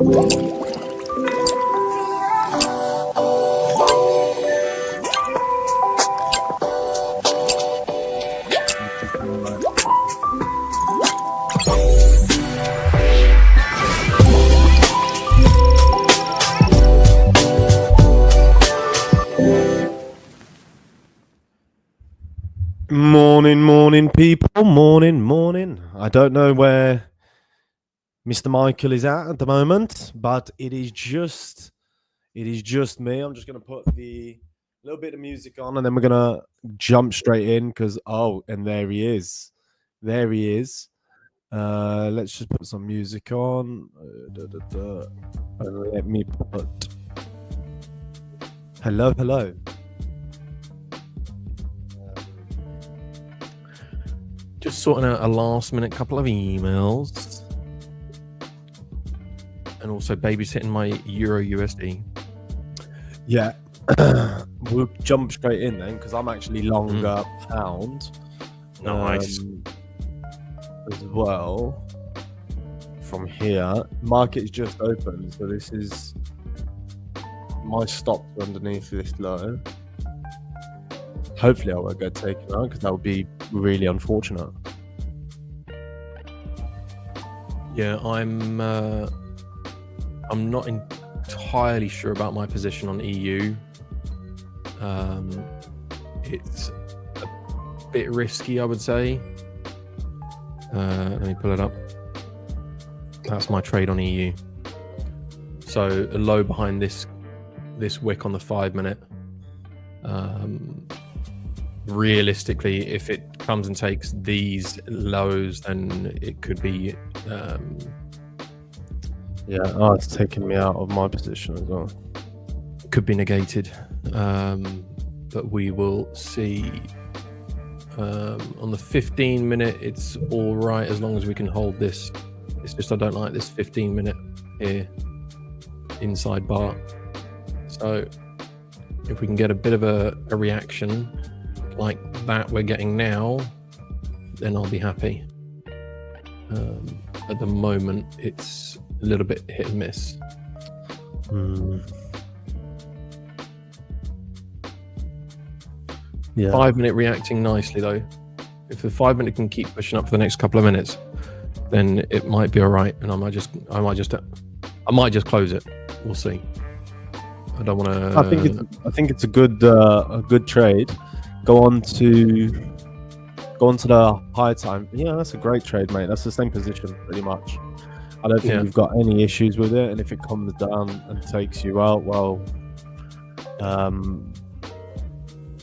Morning, people. Morning. I don't know where Mr. Michael is at the moment, but it is just me. I'm just gonna put the little bit of music on, and then we're gonna jump straight in because and there he is. Let's just put some music on. And let me put hello. Just sorting out a last minute couple of emails and also babysitting my Euro USD. Yeah. We'll jump straight in then because I'm actually longer pound. Nice. As well. From here, market is just open, so this is my stops underneath this low. Hopefully I won't get taken out because that would be really unfortunate. Yeah, I'm not entirely sure about my position on EU. It's a bit risky, I would say. Let me pull it up. That's my trade on EU. So a low behind this wick on the 5 minute. Realistically, if it comes and takes these lows, then it could be it's taking me out of my position as well. Could be negated, but we will see. On the 15 minute, it's all right as long as we can hold this. It's just I don't like this 15 minute here inside bar. So if we can get a bit of a reaction like that we're getting now, then I'll be happy. At the moment, it's a little bit hit and miss. Yeah. 5 minute reacting nicely though. If the 5 minute can keep pushing up for the next couple of minutes, then it might be all right, and I might just close it. We'll see. I don't want to. I think it's a good trade. Go on to the high time. Yeah, that's a great trade, mate. That's the same position pretty much. I don't think you've got any issues with it. And if it comes down and takes you out, well,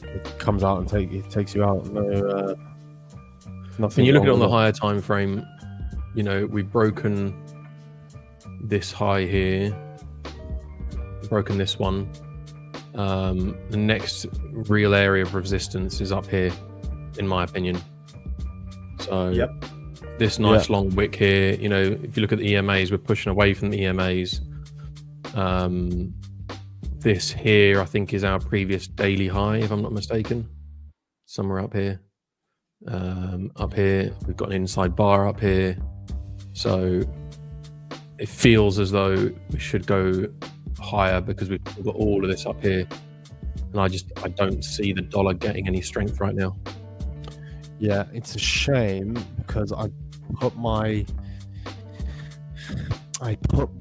it comes out and takes you out. No, nothing. When you look at it on the higher time frame, we've broken this high here, broken this one. The next real area of resistance is up here, in my opinion. So this nice long wick here, if you look at the EMAs, we're pushing away from the EMAs. This here, I think, is our previous daily high, if I'm not mistaken. Somewhere up here. Up here, we've got an inside bar up here. So it feels as though we should go higher because we've got all of this up here. And I don't see the dollar getting any strength right now. Yeah, it's a shame because I put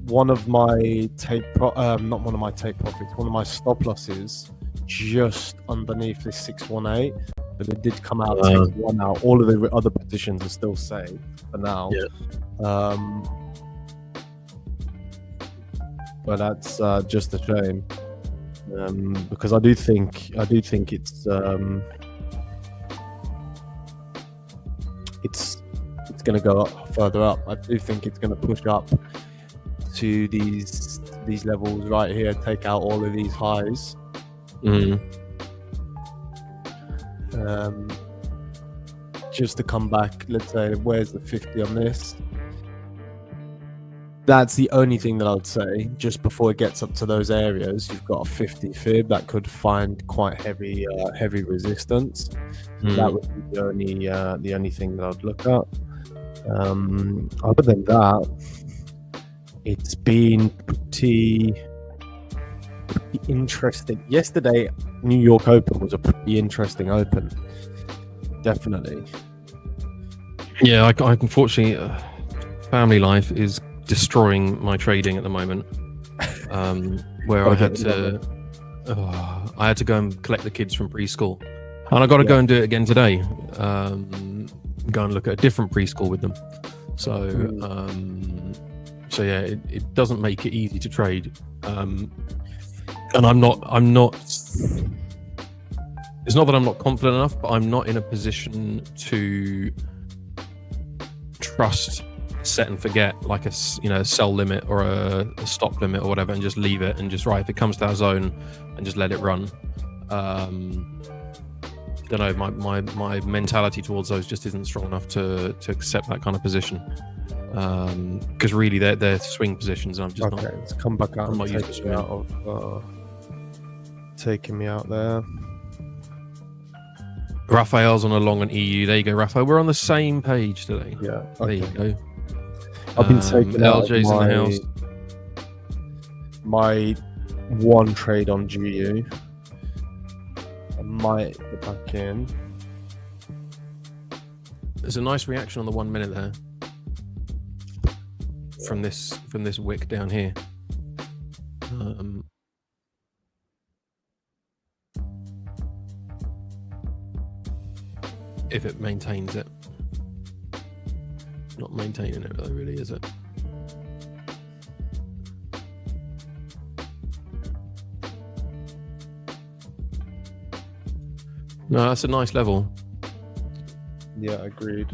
one of my one of my stop losses just underneath this 618, but it did come out, take one out. All of the other positions are still safe for now. But that's just a shame because I do think it's going to go up, further up. I do think it's going to push up to these levels right here, take out all of these highs. Just to come back, let's say, where's the 50 on this? That's the only thing that I would say. Just before it gets up to those areas, you've got a 50 fib that could find quite heavy resistance. That would be the only thing that I'd look at. Other than that, It's been pretty interesting. Yesterday, New York Open was a pretty interesting Open. Definitely. Yeah, I unfortunately, family life is destroying my trading at the moment. Where I had to go and collect the kids from preschool, and I got to go and do it again today. Go and look at a different preschool with them. So, yeah, it doesn't make it easy to trade. And I'm not. It's not that I'm not confident enough, but I'm not in a position to trust set and forget, like a sell limit or a stop limit or whatever, and just leave it and just if it comes to that zone and just let it run. Don't know, my mentality towards those just isn't strong enough to accept that kind of position, because really they're swing positions, and I'm just not. Let's come back out. I'm not used to swing. Taking me out there. Raphael's on a long on EU. There you go, Raphael. We're on the same page today. Yeah. There you go. I've been taking out LJ's in the house. My one trade on GU. I might get back in. There's a nice reaction on the 1 minute there from this wick down here. If it maintains it. Not maintaining it though, really, is it? No, that's a nice level. Yeah, agreed.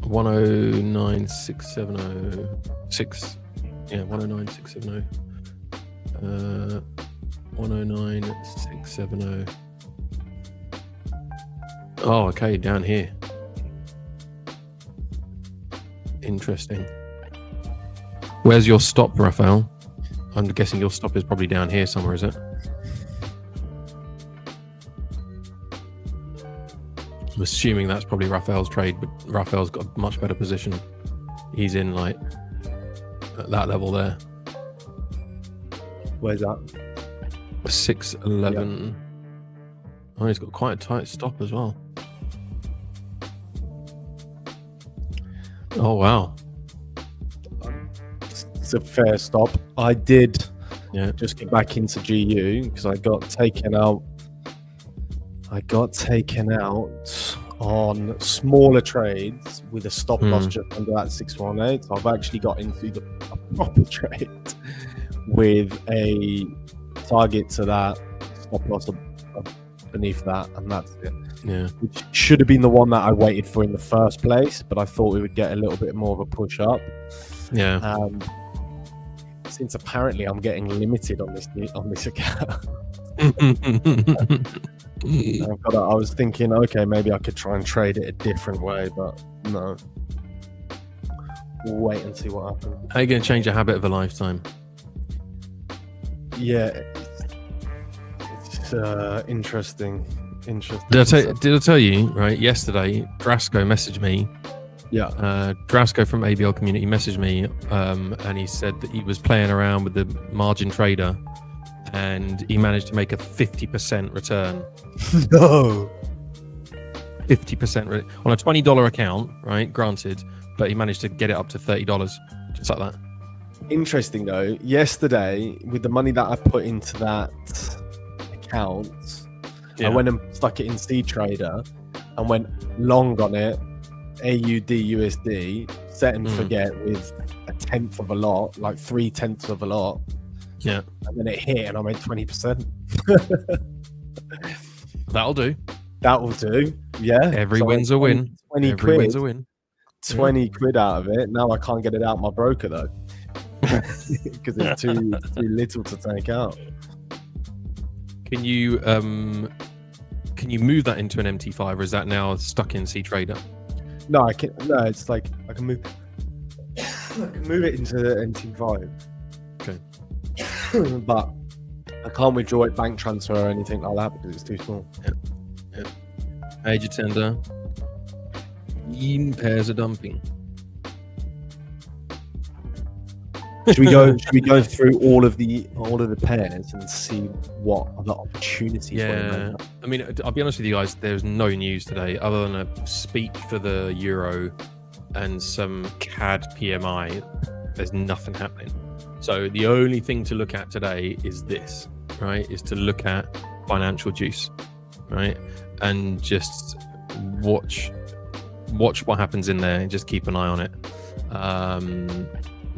109,670. Yeah, 109,670. 109,670. Oh, okay, down here. Interesting. Where's your stop, Raphael? I'm guessing your stop is probably down here somewhere, is it? I'm assuming that's probably Raphael's trade, but Raphael's got a much better position. He's in like at that level there. Where's that? 611. Yep. Oh, he's got quite a tight stop as well. Oh wow. It's a fair stop. I did just get back into GU because I got taken out on smaller trades with a stop loss just under that 618. So I've actually got into a proper trade with a target to that, stop loss beneath that, and that's it. Yeah. Which should have been the one that I waited for in the first place, but I thought we would get a little bit more of a push up. Yeah. Since apparently I'm getting limited on this account. I was thinking, okay, maybe I could try and trade it a different way, but no. We'll wait and see what happens. How are you going to change a habit of a lifetime? Yeah, it's interesting. Did I tell you, right, yesterday, Drasco messaged me. Yeah. Drasco from ABL Community messaged me, and he said that he was playing around with the margin trader, and he managed to make a 50% return. No. 50% on a $20 account, right? Granted, but he managed to get it up to $30, just like that. Interesting though. Yesterday, with the money that I put into that account, I went and stuck it in C Trader and went long on it, AUD USD, set and forget with a tenth of a lot, like 3/10 of a lot. Yeah. And then it hit and I made 20%. That'll do. That will do. Yeah. Every win's a win. 20 Every win's a win. 20 quid out of it. Now I can't get it out my broker though. Because it's too little to take out. Can you move that into an MT5, or is that now stuck in C Trader? No, I can. No, it's like I can move. I can move it into the MT5. Okay. But I can't withdraw it bank transfer or anything like that because it's too small. Yeah. Major tender. Green pairs are dumping. Should we go? Should we go through all of the pairs and see what other opportunities? Yeah, I mean, I'll be honest with you guys. There's no news today other than a speech for the euro and some CAD PMI. There's nothing happening. So the only thing to look at today is this, right? Is to look at financial juice, right? And just watch what happens in there and just keep an eye on it.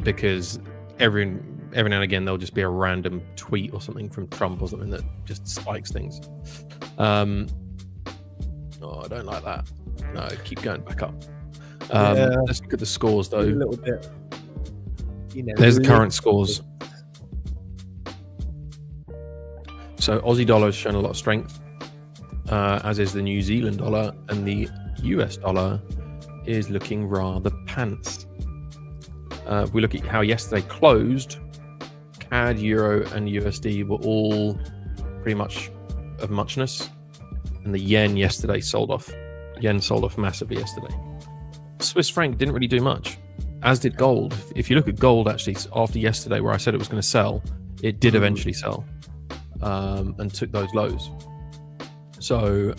Because every now and again there'll just be a random tweet or something from Trump or something that just spikes things. Oh, I don't like that. No, keep going back up. Let's look at the scores though. A little bit. There's the current scores. So Aussie dollar has shown a lot of strength, as is the New Zealand dollar, and the US dollar is looking rather pants. If we look at how yesterday closed, CAD, Euro, and USD were all pretty much of muchness, and the yen yesterday sold off. Yen sold off massively yesterday. Swiss franc didn't really do much, as did gold. If you look at gold, actually, after yesterday, where I said it was going to sell, it did eventually sell, and took those lows. So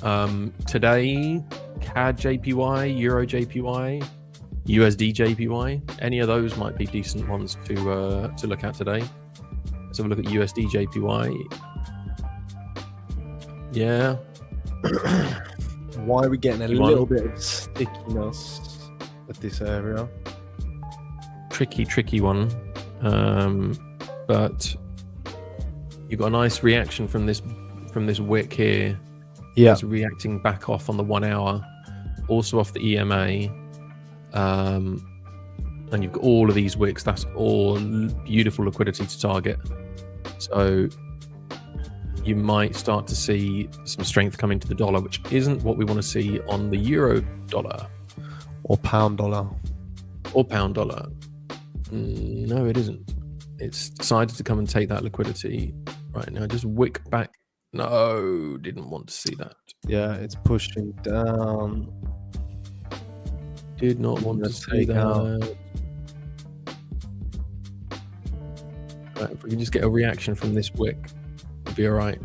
today, CAD JPY, Euro JPY, USD JPY, any of those might be decent ones to look at today. Let's have a look at USD JPY. Yeah. Why are we getting a little bit of stickiness at this area? Tricky one. But you've got a nice reaction from this wick here. Yeah. It's reacting back off on the 1 hour, also off the EMA. And you've got all of these wicks. That's all beautiful liquidity to target. So you might start to see some strength come into the dollar, which isn't what we want to see on the euro dollar or pound dollar. No, it isn't. It's decided to come and take that liquidity right now. Just wick back. No, didn't want to see that. Yeah, it's pushing down. Did not want to see that. Right, if we can just get a reaction from this wick, it'll be all right.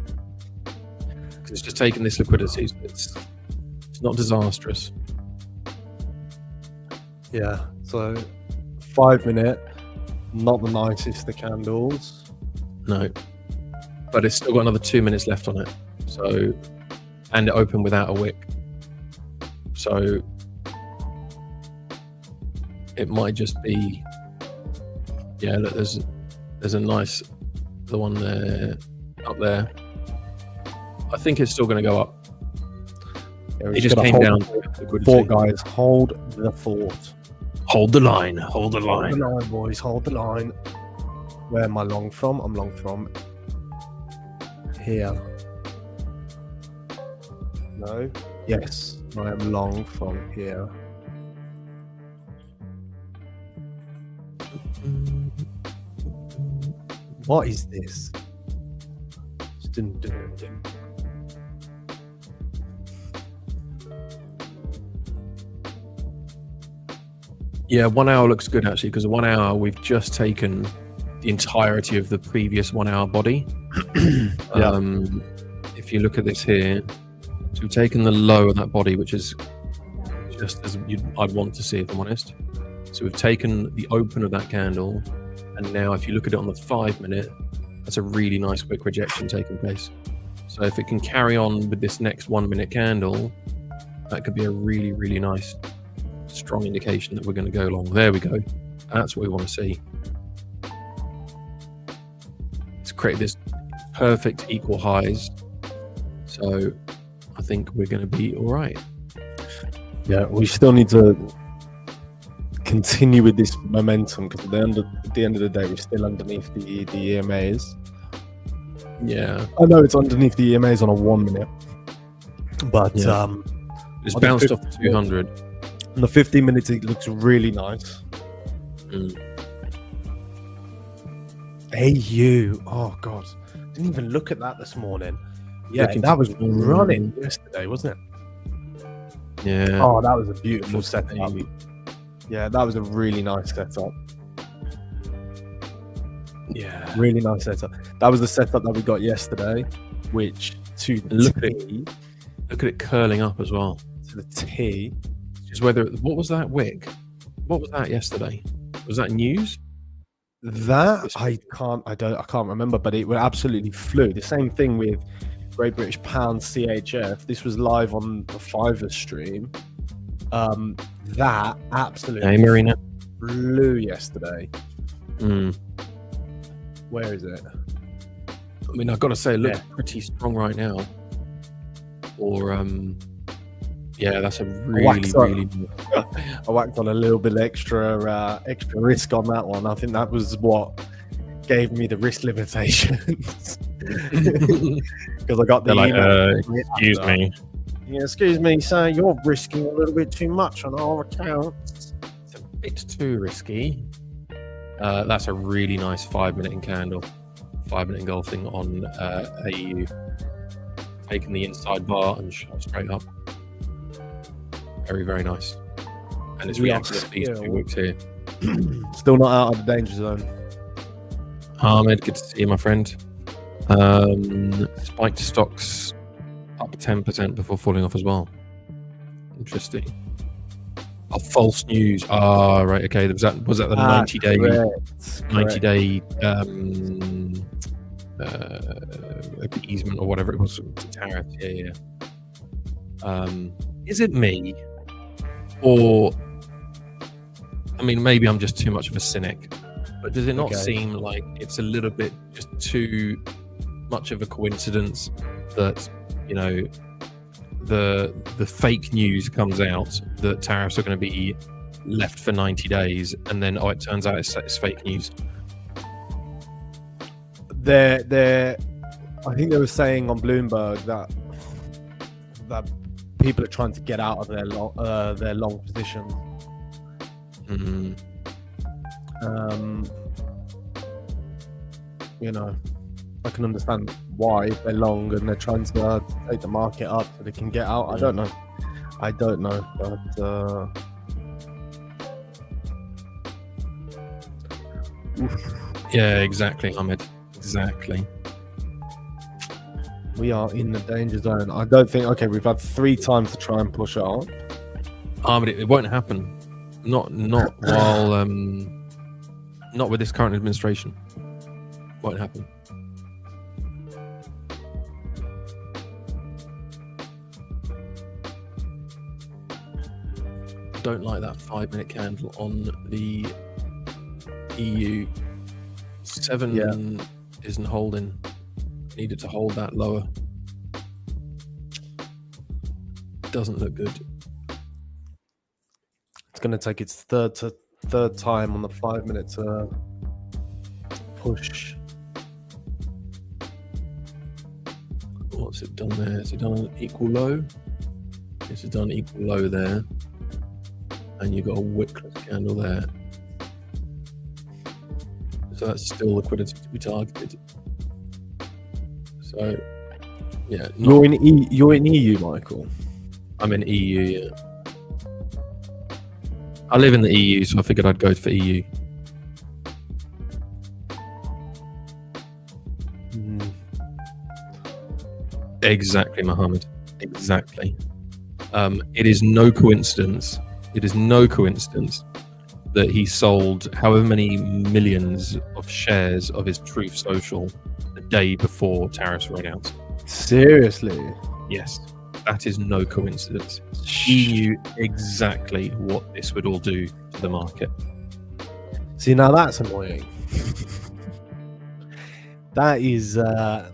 Because it's just taking this liquidity. So it's not disastrous. Yeah. So 5 minute, not the nicest the candles. No, but it's still got another 2 minutes left on it. So, and it opened without a wick. So it might just be, yeah, look, there's a nice, the one there, up there. I think it's still going to go up. Yeah, it just came down. Fort, guys, hold the fort. Hold the line. Hold the line. Hold the line, boys. Hold the line. Where am I long from? I'm long from here. No? Yes, I am long from here. What is this? Yeah, 1 hour looks good actually, because 1 hour we've just taken the entirety of the previous 1 hour body. Yeah. If you look at this here, so we've taken the low of that body, which is just as I'd want to see, if I'm honest. So we've taken the open of that candle, and now if you look at it on the 5 minute, that's a really nice quick rejection taking place. So if it can carry on with this next 1 minute candle, that could be a really, really nice, strong indication that we're going to go long. There we go. That's what we want to see. It's created this perfect equal highs. So I think we're going to be all right. Yeah, we still need to continue with this momentum, because at the end of the day, we're still underneath the EMAs. Yeah, I know it's underneath the EMAs on a 1 minute, but yeah. It's bounced off 200. On the 15 minutes, it looks really nice. Hey, you! Oh God, didn't even look at that this morning. Yeah, that was running yesterday, wasn't it? Yeah. Oh, that was a beautiful Looks setup. like- Yeah, that was a really nice setup. Yeah. Really nice setup. That was the setup that we got yesterday, which to the Look at T, Look at it curling up as well. to the T. Just whether what was that wick? What was that yesterday? Was that news? That I can't remember, but it absolutely flew. The same thing with Great British Pound CHF. This was live on the Fiverr stream. That Hey, absolutely Marina. flew yesterday. Mm. Where is it? I mean, I've got to say, it looks pretty strong right now. Or, yeah, that's a really. I whacked on a little bit extra risk on that one. I think that was what gave me the risk limitations because I got the email. Excuse me. Yeah, excuse me, sir. You're risking a little bit too much on our account. It's a bit too risky. That's a really nice 5-minute candle. 5-minute engulfing on AU. Taking the inside bar and shot straight up. Very, very nice. And it's reacted to these 2 wicks here. Still not out of the danger zone. Ahmed, good to see you, my friend. Spiked stocks up 10% before falling off as well. Interesting. Oh, false news. Ah, right. Okay. Was that the 90-day? Correct. 90-day appeasement or whatever it was to tariff. Yeah. Is it me, or I mean, maybe I'm just too much of a cynic, but does it not seem like it's a little bit just too much of a coincidence that, you know, the fake news comes out that tariffs are going to be left for 90 days, and then it turns out it's fake news? I think they were saying on Bloomberg that people are trying to get out of their long positions. Mm-hmm. You know, I can understand why they're long and they're trying to take the market up so they can get out. I don't know, but Yeah, exactly, Ahmed. Exactly. we are in the danger zone. I don't think. Okay, we've had 3 times to try and push it on. Ahmed, it won't happen. Not while not with this current administration. Won't happen. Don't like that 5-minute candle on the EU. 7 isn't holding. Needed to hold that lower. Doesn't look good. It's going to take its third time on the 5 minutes push. What's it done there? Has it done an equal low? It's done an equal low there. And you've got a wickless candle there. So that's still liquidity to be targeted. So, yeah. You're in EU, Michael. I'm in EU, yeah. I live in the EU, so I figured I'd go for EU. Exactly, Mohammed. Exactly. It is no coincidence. It is no coincidence that he sold however many millions of shares of his Truth Social the day before tariffs were announced. Seriously? Yes, that is no coincidence. He knew exactly what this would all do to the market. See, now that's annoying. That is that.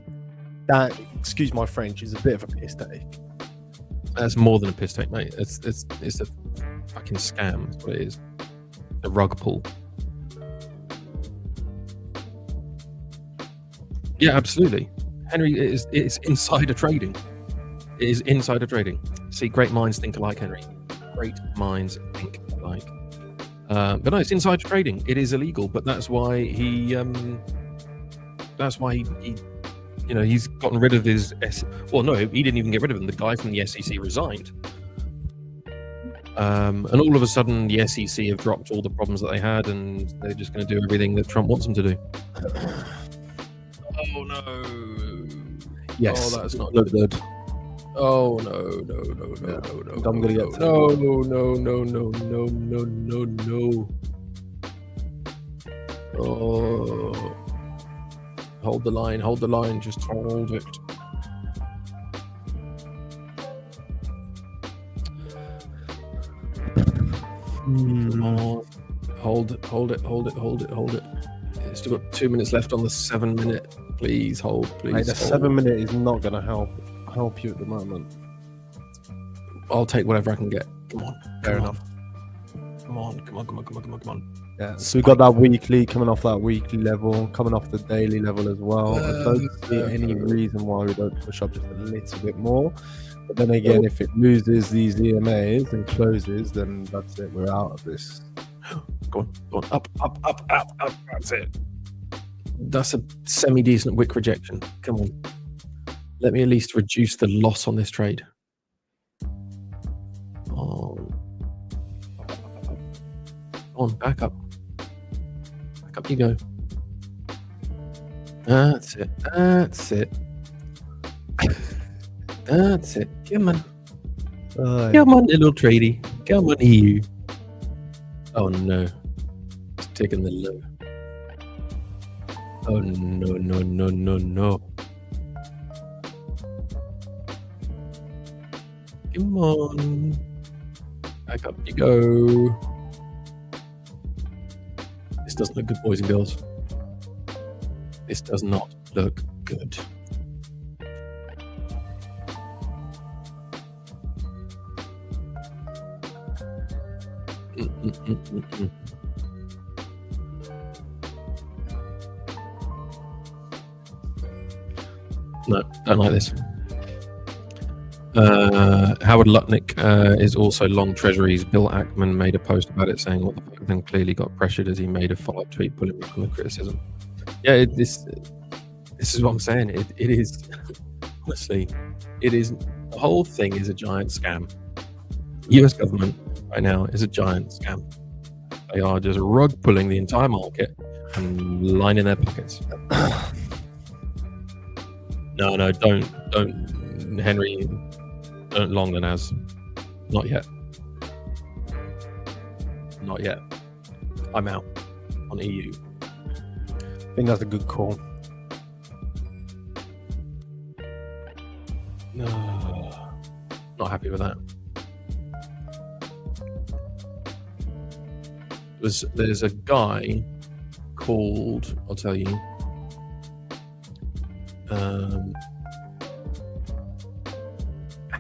Excuse my French. Is a bit of a piss take. That's more than a piss take, mate. It's a fucking scam. That's what it is. A rug pull. Yeah, absolutely. Henry, it's insider trading. It is insider trading. See, great minds think alike, Henry. Great minds think alike. But no, it's insider trading. It is illegal, but that's why he you know, he's gotten rid of his well, no, he didn't even get rid of him. The guy from the SEC resigned. And all of a sudden, the SEC have dropped all the problems that they had, and they're just going to do everything that Trump wants them to do. Oh no! Yes. Oh, that's not good. Oh no! I'm gonna get no! Oh, hold the line, just hold it. Come on. Hold it. It's still got 2 minutes left on the 7 minute. Please hold, please. Mate, the 7 minute is not gonna help you at the moment. I'll take whatever I can get. Come on. Fair enough. Come on. Yeah, so we got that weekly, coming off that weekly level, coming off the daily level as well. I don't see any reason why we don't push up just a little bit more. But then again, if it loses these EMAs and closes, then that's it. We're out of this. Go on. Up. That's it. That's a semi-decent wick rejection. Come on. Let me at least reduce the loss on this trade. Oh. On, back up. Back up you go. That's it. That's it. Come on. Come on, little tradie. Come on, EU. Oh no. It's taking the low. Oh no. Come on. Back up you go. This doesn't look good, boys and girls. This does not look good. No, don't like this. Howard Lutnick is also long treasuries. Bill Ackman made a post about it saying what the fuck, then clearly got pressured as he made a follow-up tweet pulling back on the criticism. Yeah, this is what I'm saying. It is honestly, it is, the whole thing is a giant scam. US government right now is a giant scam. They are just rug pulling the entire market and lining their pockets. No, don't, Henry, don't long the NAS. Not yet. I'm out on EU. I think that's a good call. No, not happy with that. There's a guy called, I'll tell you,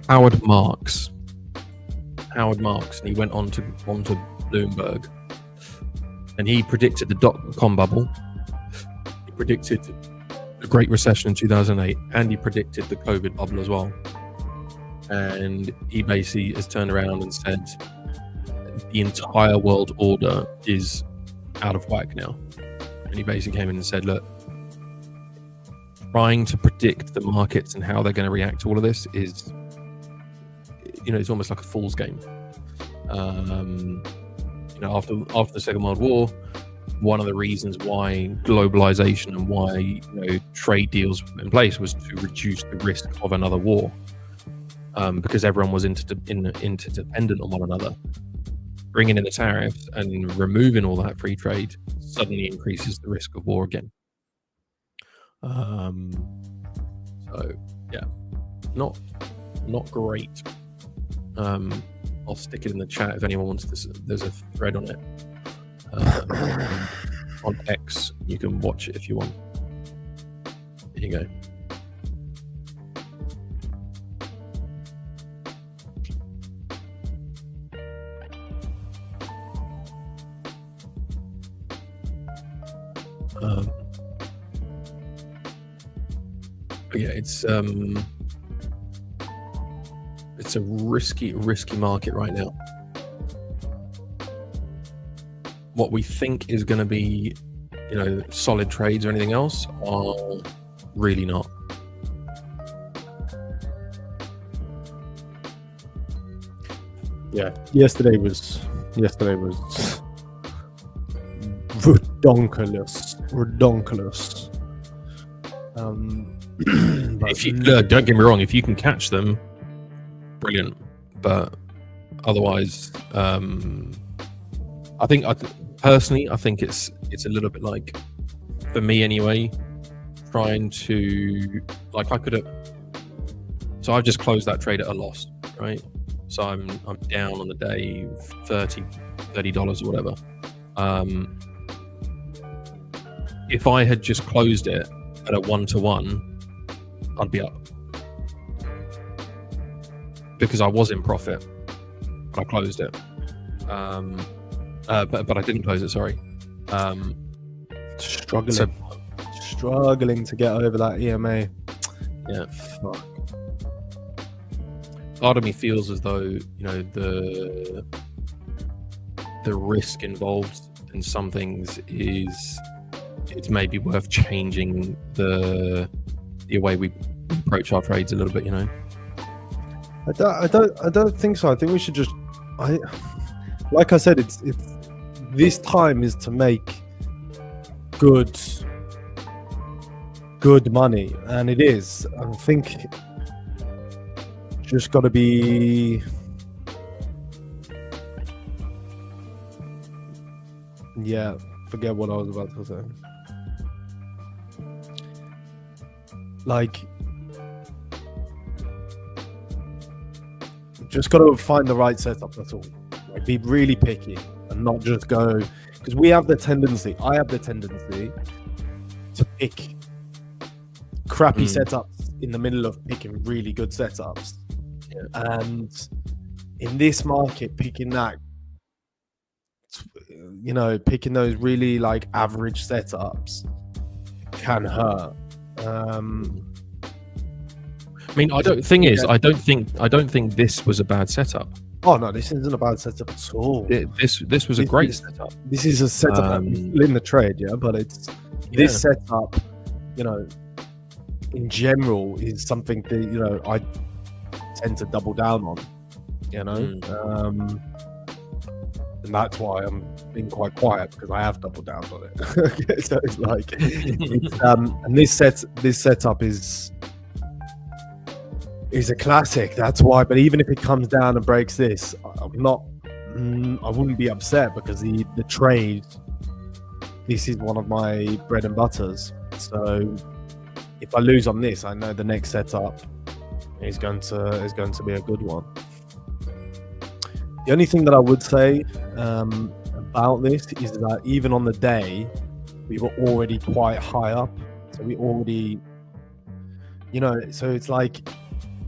Howard Marks, and he went on to Bloomberg, and he predicted the dot-com bubble. He predicted the Great Recession in 2008, and he predicted the COVID bubble as well. And he basically has turned around and said the entire world order is out of whack now. And he basically came in and said, look, trying to predict the markets and how they're going to react to all of this is, it's almost like a fool's game. After the Second World War, one of the reasons why globalization and why trade deals were in place was to reduce the risk of another war, because everyone was interdependent on one another. Bringing in the tariffs and removing all that free trade suddenly increases the risk of war again. So yeah, not great. I'll stick it in the chat if anyone wants this. There's a thread on it on X. You can watch it if you want. There you go. Yeah, it's a risky market right now. What we think is going to be, solid trades or anything else are really not. Yeah, yesterday was redonkulous. If you look, don't get me wrong, if you can catch them, brilliant. But otherwise, I think personally, I think it's a little bit like, for me anyway, trying to, like, I could have. So I've just closed that trade at a loss, right? So I'm down on the day $30 or whatever. If I had just closed it at a 1-to-1, I'd be up, because I was in profit, but I closed it. But I didn't close it. Sorry. Struggling to get over that EMA. Yeah. Fuck. Part of me feels as though, you know, the risk involved in some things is, it's maybe worth changing the way we approach our trades a little bit, you know. I don't think so. I think we should just, like I said, it's this time is to make good money, and it is. I think just got to be, yeah, forget what I was about to say. Like, just got to find the right setup, that's all. Like, be really picky and not just go, because I have the tendency to pick crappy setups in the middle of picking really good setups. Yeah. And in this market, picking that, you know, picking those really like average setups can hurt. I mean, I don't think this was a bad setup. Oh no, this isn't a bad setup at all. This was a great setup. This is a setup in the trade, yeah. But it's this setup, you know, in general, is something that, you know, I tend to double down on, you know, and that's why I'm being quite quiet, because I have doubled down on it. So it's like, and this setup is a classic. That's why. But even if it comes down and breaks this, I wouldn't be upset, because the trade, this is one of my bread and butters. So if I lose on this, I know the next setup is going to be a good one. The only thing that I would say about this is that even on the day, we were already quite high up. So we already, you know, so it's like,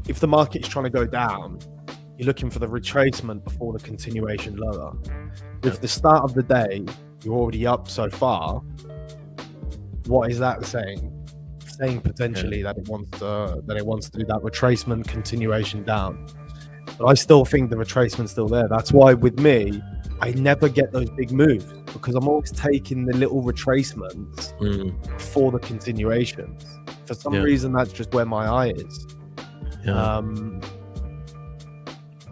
if the market's trying to go down, you're looking for the retracement before the continuation lower. If the start of the day, you're already up so far, what is that saying? Saying potentially that it wants to do that retracement continuation down. But I still think the retracement's still there. That's why with me, I never get those big moves, because I'm always taking the little retracements for the continuations. For some reason, that's just where my eye is. Yeah.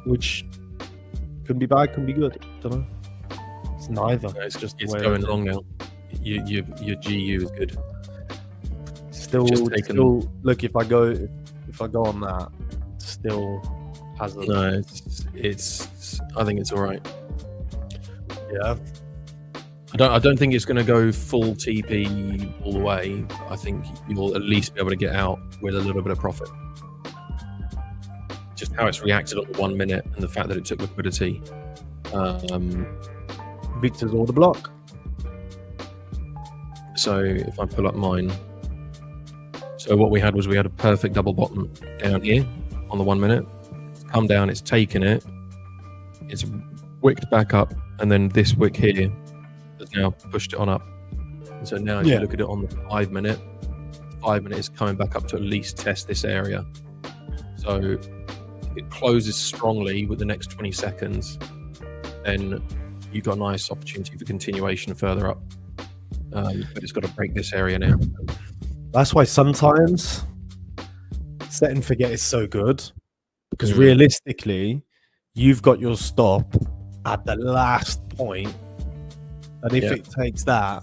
Which could be bad, can be good. Don't know. It's neither. No, it's going long now. Your GU is good. Still look, if I go on that, still hasn't. No, it's I think it's all right. Yeah. I don't think it's going to go full TP all the way. I think you'll at least be able to get out with a little bit of profit. Just how it's reacted on the 1 minute, and the fact that it took liquidity. Victor's order block. So if I pull up mine, so what we had was a perfect double bottom down here on the 1 minute. It's come down, it's taken it, it's wicked back up, and then this wick here has now pushed it on up. And so now if you look at it on the 5 minute, 5 minute is coming back up to at least test this area. So if it closes strongly with the next 20 seconds, then you've got a nice opportunity for continuation further up. But it's got to break this area now. That's why sometimes set and forget is so good, because realistically, you've got your stop at the last point, and if it takes that,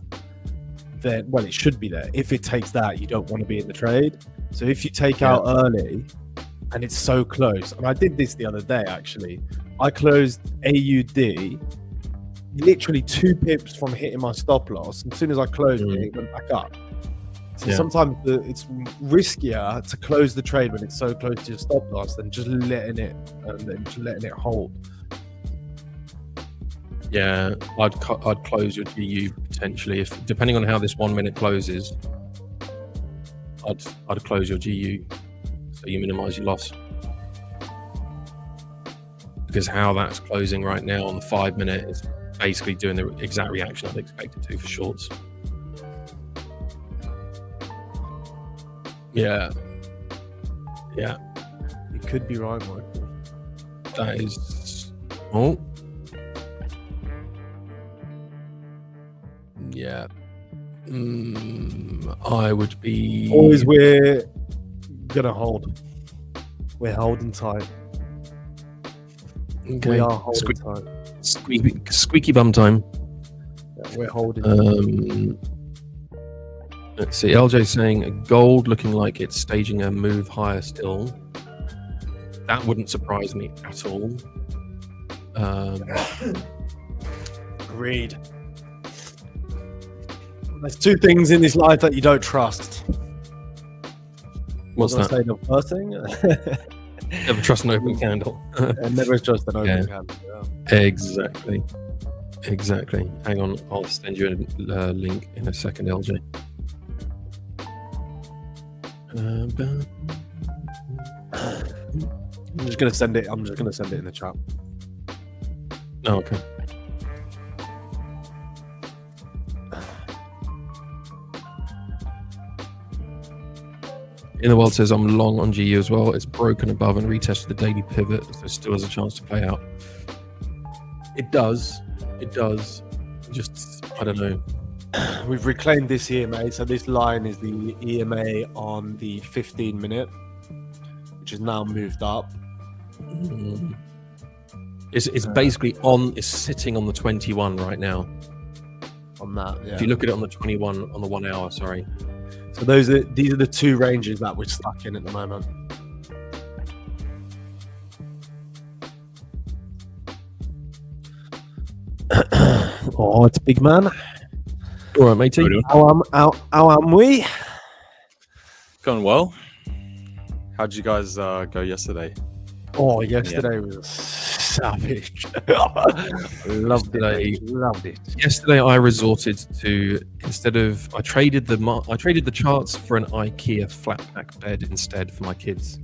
then well, it should be there. If it takes that, you don't want to be in the trade. So if you take out early, and it's so close, and I did this the other day actually. I closed AUD literally 2 pips from hitting my stop loss. As soon as I closed it, it went back up. So sometimes it's riskier to close the trade when it's so close to your stop loss than just letting it hold. Yeah, I'd close your GU potentially if, depending on how this 1 minute closes. I'd close your GU so you minimize your loss. Because how that's closing right now on the 5 minute is basically doing the exact reaction I'd expect it to for shorts. Yeah. You could be right, Michael. That is. Oh. Yeah. I would be. Boys, we're gonna hold. We're holding tight. Okay. We are holding tight. Squeaky bum time. Yeah, we're holding. Let's see. LJ saying gold looking like it's staging a move higher still. That wouldn't surprise me at all. Agreed. There's 2 things in this life that you don't trust. What's that? Say the first thing? Never trust an open candle. And never trust an open candle. Yeah. Exactly. Hang on, I'll send you a link in a second, LJ. I'm just gonna send it. I'm just gonna send it in the chat. Oh, okay. In the world says I'm long on GU as well. It's broken above and retested the daily pivot, so it still has a chance to play out. It does. Just I don't know. We've reclaimed this EMA, so this line is the EMA on the 15 minute, which is now moved up. It's basically on. It's sitting on the 21 right now. On that, yeah. If you look at it on the 21 on the 1 hour, sorry. So these are the 2 ranges that we're stuck in at the moment. Oh, it's big man. All right, matey. How am we? Going well. How did you guys go yesterday? Oh, yesterday was savage. Loved it. Yesterday, I resorted to I traded the charts for an IKEA flat pack bed instead for my kids.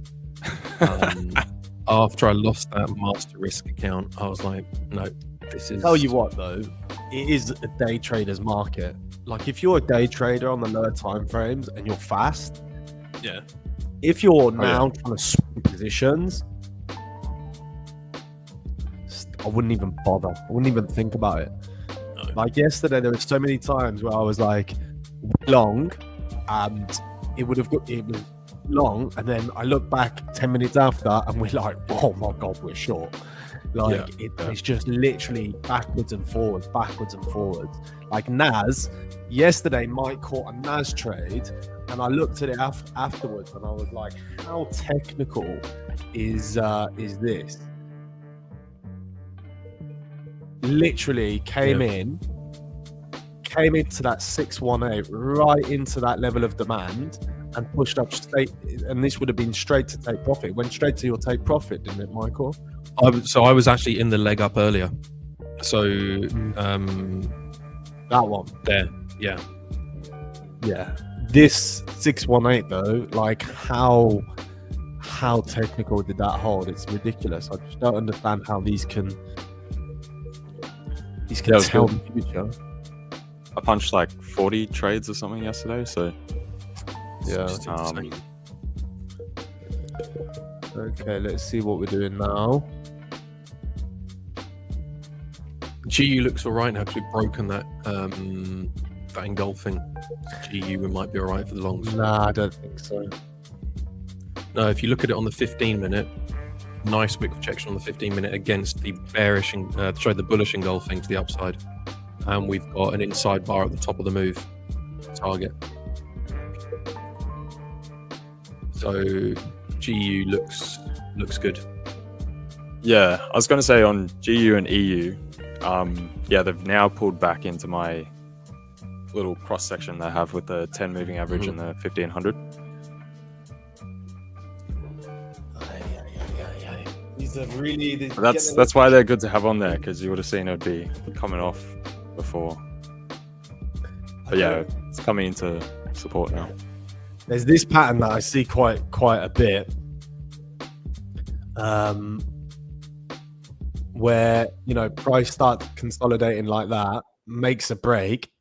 After I lost that master risk account, I was like, no, this is. Tell you what though, it is a day trader's market. Like if you're a day trader on the lower time frames and you're fast, Yeah. if you're now trying to swing positions, I wouldn't even bother. I wouldn't even think about it. No. Like yesterday, there were so many times where I was like long, and it was long, and then I look back 10 minutes after, and we're like, oh my god, we're short. Like it's just literally backwards and forwards. Like Naz, yesterday, Mike caught a Naz trade, and I looked at it afterwards, and I was like, how technical is this? Literally came into that 618 right into that level of demand and pushed up straight, and this would have been straight to take profit. Went straight to your take profit, didn't it, Michael? I was actually in the leg up earlier. So that one there, yeah. This 618 though, like how technical did that hold? It's ridiculous. I just don't understand how these can tell the future. I punched like 40 trades or something yesterday, so Yeah. Okay, let's see what we're doing now. GU looks all right now because we've broken that engulfing. GU might be all right for the longs. Nah, I don't think so. No, if you look at it on the 15 minute, nice wick projection on the 15-minute against the the bullish engulfing to the upside, and we've got an inside bar at the top of the move target. So GU looks good. Yeah, I was going to say on GU and EU, yeah, they've now pulled back into my little cross section they have with the 10 moving average and the 1500. These are really. That's why they're good to have on there, because you would have seen it would be coming off before. But yeah, it's coming into support now. There's this pattern that I see quite a bit, where price starts consolidating like that, makes a break.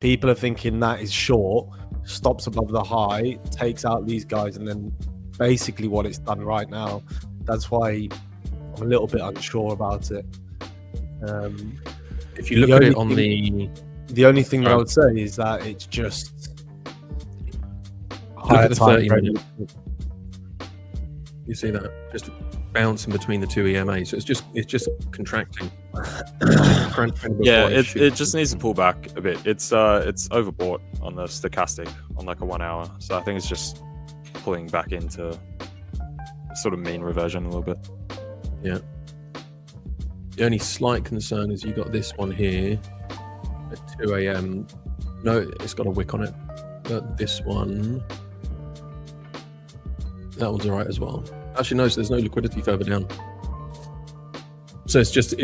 People are thinking that is short, stops above the high, takes out these guys, and then basically what it's done right now. That's why I'm a little bit unsure about it. If you look at it on the only thing that I would say is that it's just look at the 30-minute. You see that just bouncing between the two EMAs, so it's just contracting. Yeah, it just needs to pull back a bit. It's overbought on the stochastic on like a 1 hour, so I think it's just pulling back into sort of mean reversion a little bit. Yeah. The only slight concern is you got this one here at 2 a.m. No, it's got a wick on it. But this one, that one's all right as well. Actually, no, so there's no liquidity further down. So it's just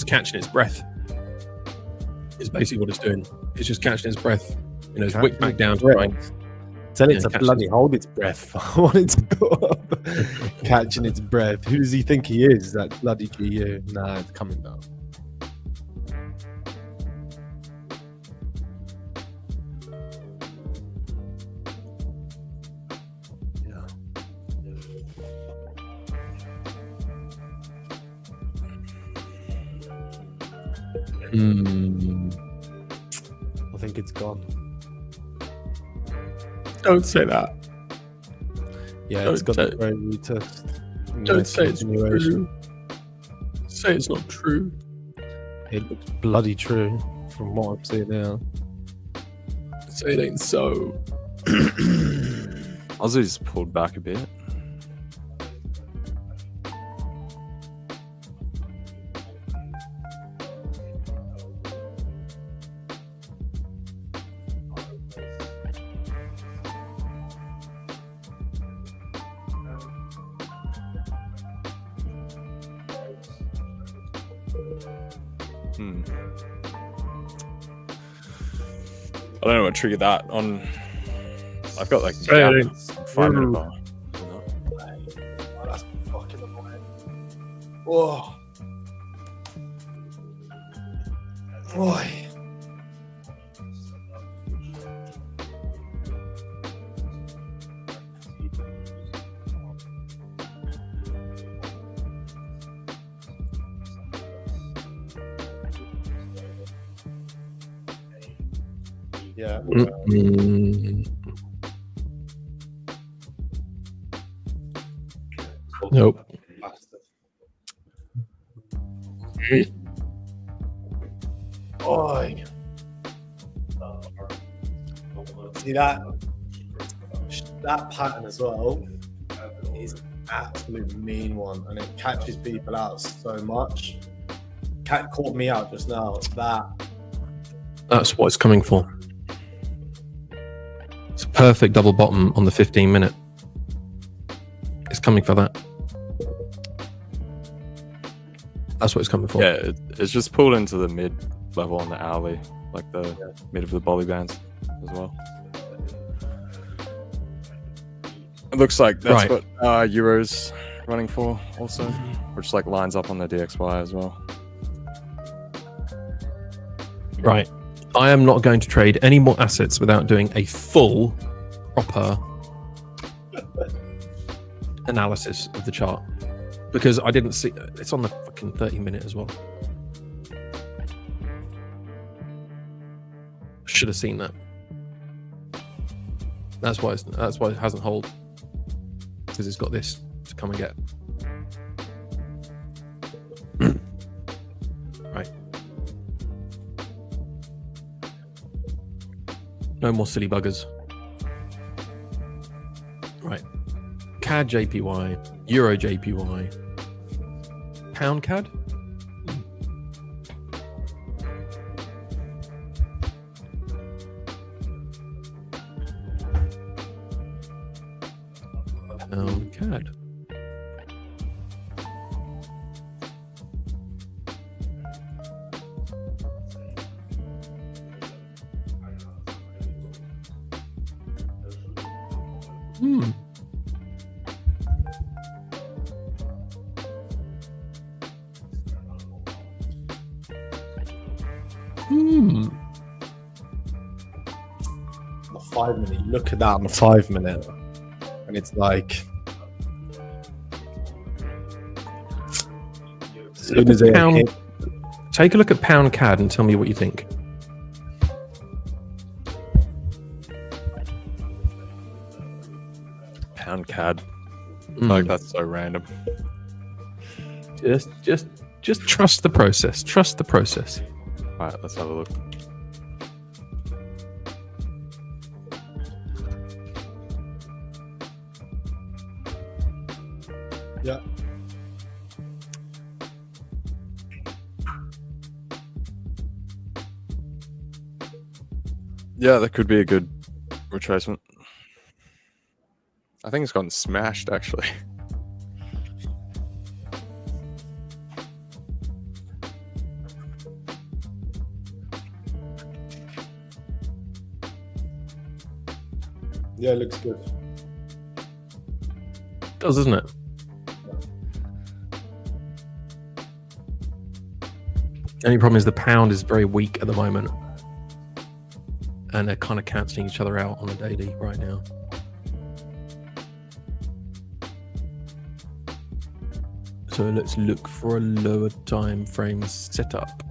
catching its breath. Is basically what it's doing. It's just catching its breath. It's wicked back down to try. Tell it to bloody hold its breath. I want it to go up, catching its breath. Who does he think he is? That bloody GU? Nah, it's coming down. I think it's gone. Don't say that. Yeah, it's got a great retest. Don't say it's true. Say it's not true. It looks bloody true from what I'm seeing now. Say it ain't so. Aussie's pulled back a bit. I don't know what triggered that on. I've got like 5 minute bar. That's fucking annoying. Oh. Boy. Yeah. Nope. Oi. See that pattern as well is an absolute mean one, and it catches people out so much. Cat caught me out just now. That's what it's coming for. It's a perfect double bottom on the 15-minute. It's coming for that. That's what it's coming for. Yeah, it's just pulled into the mid level on the hourly, like the mid of the bolly bands as well. It looks like that's what Euro's running for also, which like lines up on the DXY as well. Right. I am not going to trade any more assets without doing a full, proper analysis of the chart, because I didn't see it's on the fucking 30-minute as well. Should have seen that. That's why it hasn't hold, because it's got this to come and get. No more silly buggers. Right. CAD JPY, Euro JPY, Pound CAD. Pound CAD. The 5 minute. You look at that on the 5 minute, and it's like. As soon as Take a look at Pound CAD and tell me what you think. Pound CAD. Like, that's so random. Just trust the process. Trust the process. All right, let's have a look. Yeah. Yeah, that could be a good retracement. I think it's gotten smashed, actually. Yeah, it looks good. It does, doesn't it? The only problem is the pound is very weak at the moment. And they're kind of cancelling each other out on a daily right now. So let's look for a lower time frame setup.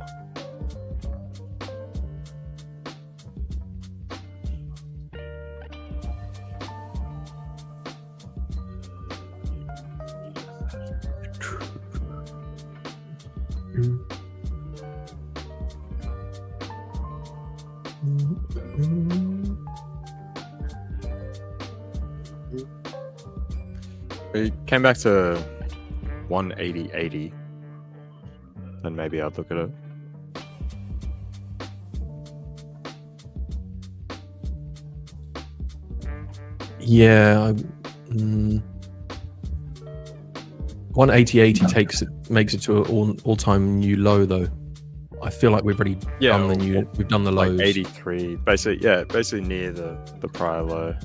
We came back to 180.80, then maybe I'd look at it. Yeah, 180.80 makes it to an all-time new low though. I feel like we've already done the new. We've done the lows. Like 83, basically near the prior low.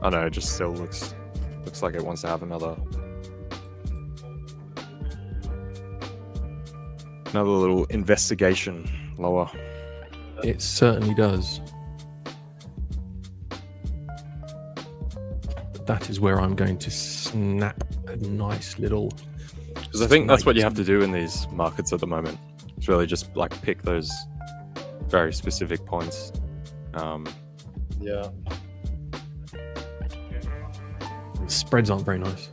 I know, it just still looks like it wants to have another little investigation lower. It certainly does. But that is where I'm going to snap a nice little. Because I think that's what you have to do in these markets at the moment. It's really just like pick those very specific points. Yeah. The spreads aren't very nice.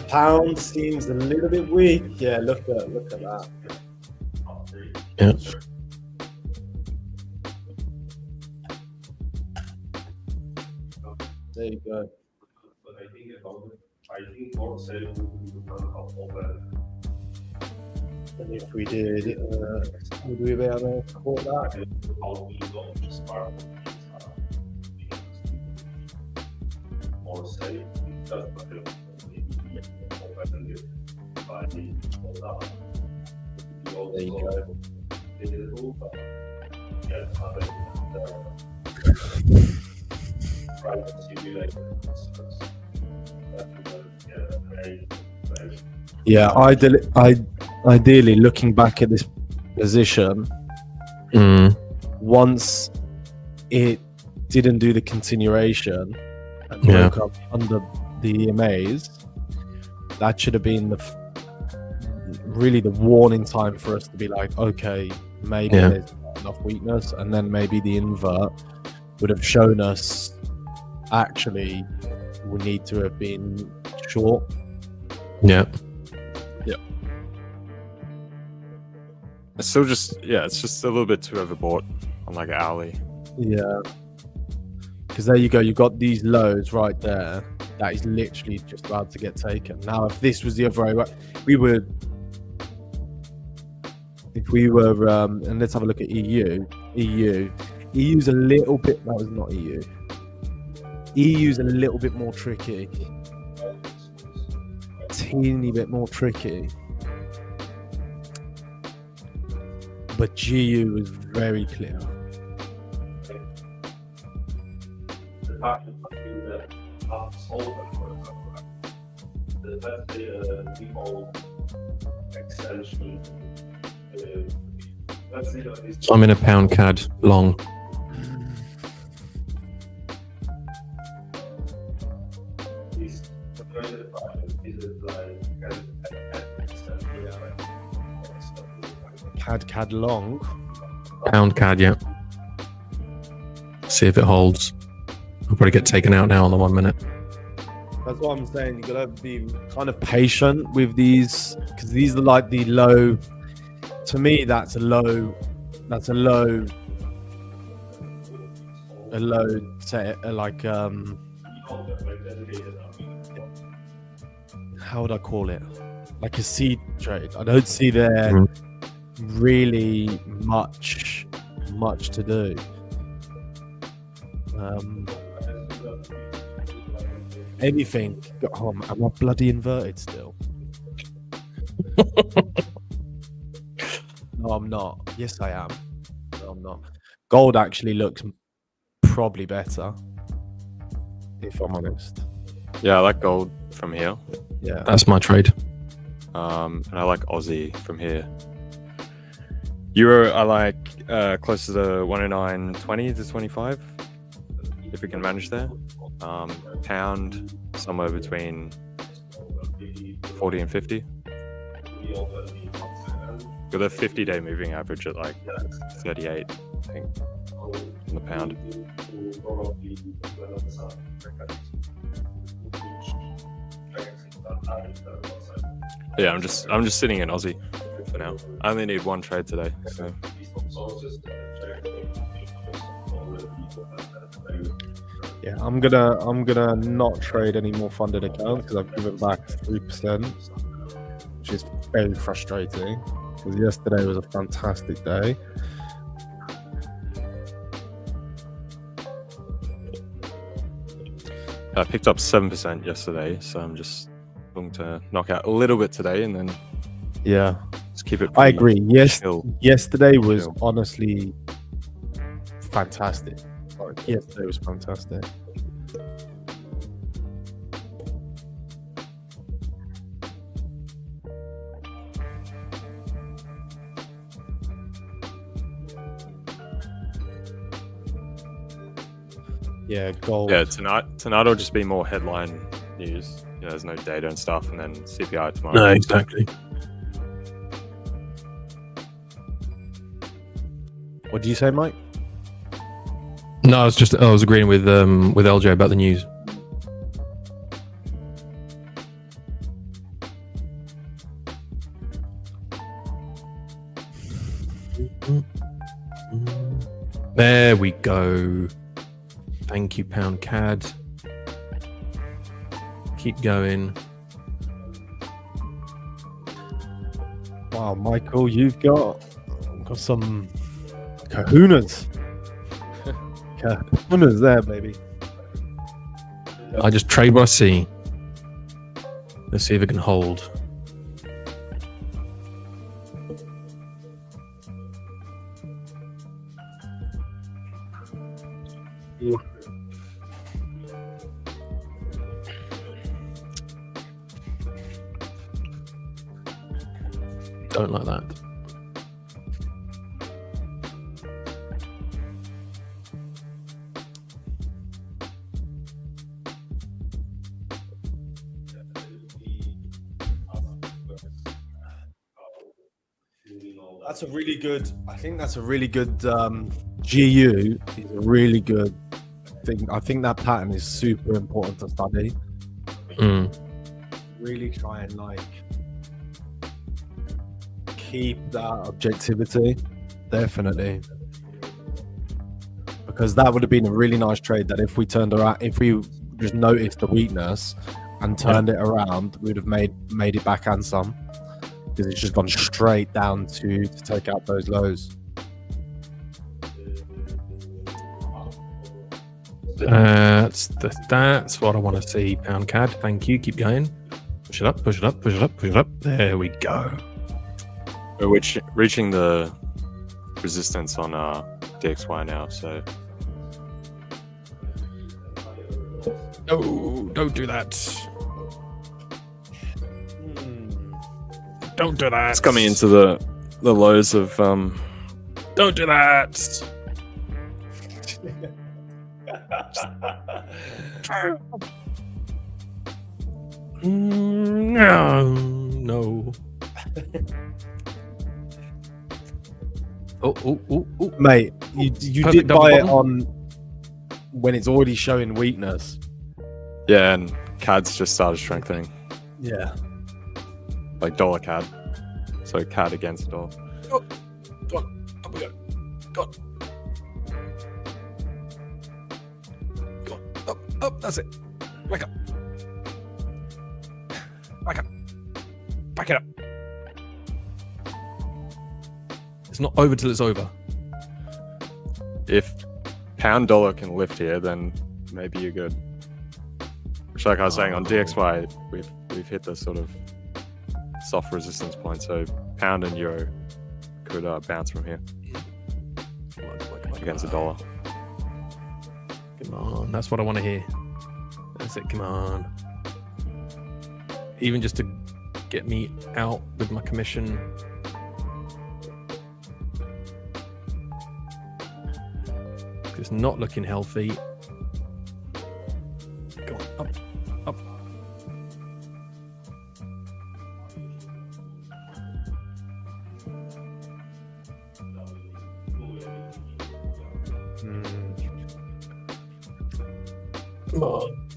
Pound seems a little bit weak. Yeah, look at that. Yeah. There you go. And if we did, would we be able to call that? There you go. Yeah, ideally, looking back at this position, once it didn't do the continuation and broke up under the EMAs, that should have been really the warning time for us to be like, okay, maybe there's not enough weakness, and then maybe the invert would have shown us actually we need to have been short. Yeah. It's still just it's just a little bit too overbought on like hourly. Yeah, because there you go, you got these lows right there that is literally just about to get taken. Now if this was the other way, if we were and let's have a look at EU's a little bit, that was not EU's a little bit more tricky, teeny bit more tricky. But GU was very clear. I'm in a pound CAD long. CAD long. Pound CAD, yeah. See if it holds. I'll probably get taken out now on the 1 minute. That's what I'm saying. You gotta be kind of patient with these, because these are like the low. To me, that's a low. That's a low. A low set. Like how would I call it? Like a seed trade. I don't see there really much to do. Anything. Oh, am I bloody inverted still? No, I'm not. Yes, I am. No, I'm not. Gold actually looks probably better, if I'm honest. Yeah, I like gold from here. Yeah, that's my trade. And I like Aussie from here. Euro, I like closer to 109.20 to 25, if we can manage there. Pound, somewhere between 40 and 50. Got a 50-day moving average at like 38, I think, in the pound. Yeah, I'm just sitting in Aussie for now. I only need one trade today, so. Yeah, I'm gonna not trade any more funded accounts because I've given back 3%, which is very frustrating. Because yesterday was a fantastic day. I picked up 7% yesterday, so I'm just going to knock out a little bit today and then just keep it. I agree. Chill. Yesterday was honestly fantastic. Yesterday was fantastic. Yeah, gold. Yeah, tonight will just be more headline news. You know, there's no data and stuff, and then CPI tomorrow. No, exactly. What do you say, Mike? No, I was agreeing with LJ about the news. There we go. Thank you, Pound CAD. Keep going. Wow, Michael, you've got some kahunas. Kahunas there, baby. I just trade what I see. Let's see if it can hold. don't like that. That's a really good. I think that's a really good. GU is a really good thing. I think that pattern is super important to study. Really try and like keep that objectivity, definitely, because that would have been a really nice trade. That if we turned around, if we just noticed the weakness and turned it around, we'd have made it back and some. Because it's just gone straight down to take out those lows. That's what I want to see, pound CAD. Thank you. Keep going. Push it up, push it up, push it up, push it up. There we go. We're reaching the resistance on DXY now, so. No, don't do that. Don't do that. It's coming into the lows of Don't do that. No. Oh, Mate, you did buy it on when it's already showing weakness. Yeah, and CAD's just started strengthening. Yeah. Like dollar CAD. So CAD against dollar. Go on. Up we go. Go on. Go on. Up. That's it. Wake up. Back up. Back it up. It's not over till it's over. If pound dollar can lift here, then maybe you're good. Which, like I was saying, on DXY, we've hit the sort of soft resistance point, so pound and euro could bounce from here against the dollar. Come on, that's what I want to hear. That's it, come on. Even just to get me out with my commission. It's not looking healthy. Go on, up. Come on.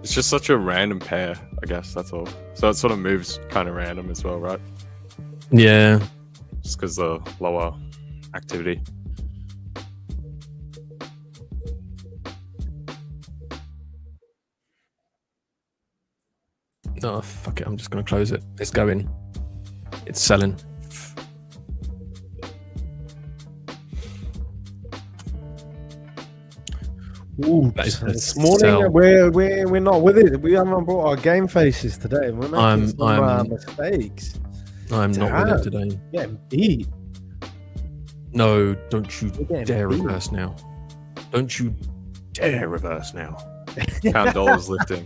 It's just such a random pair, I guess, that's all. So it sort of moves kind of random as well, right? Yeah. Just because the lower activity. Oh, fuck it. I'm just going to close it. It's going. It's selling. Ooh, this morning we're not with it. We haven't brought our game faces today. We're making some mistakes. I'm not with it today. Getting beat. No, don't you dare reverse now. Don't you dare reverse now. Pound dollar's lifting.